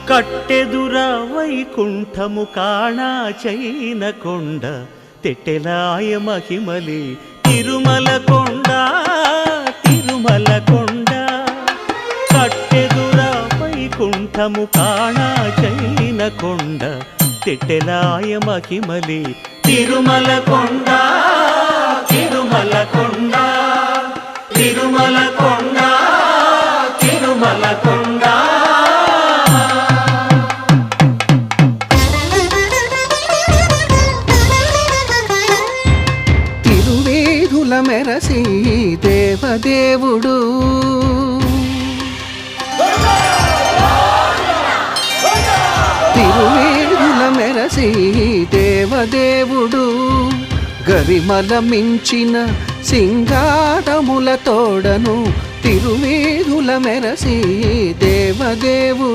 కట్టెదుర వైకుంఠము కాణా చైన కొండ తెట్టెలాయ మహిమలి తిరుమల కొండ తిరుమల కొండ కట్టెదుర వైకుంఠము కాణా చైన కొండ తెట్టెలాయ మహిమలి తిరుమల కొండ తిరుమల కొండ తిరుమల కొండ తిరుమల కొండ తిరువేధుల మెరసి దేవదేవుడు తిరువేధుల మెరసి దేవదేవుడు గరిమల మించిన సింగారముల తోడను తిరువేధుల మెరసి దేవదేవుడు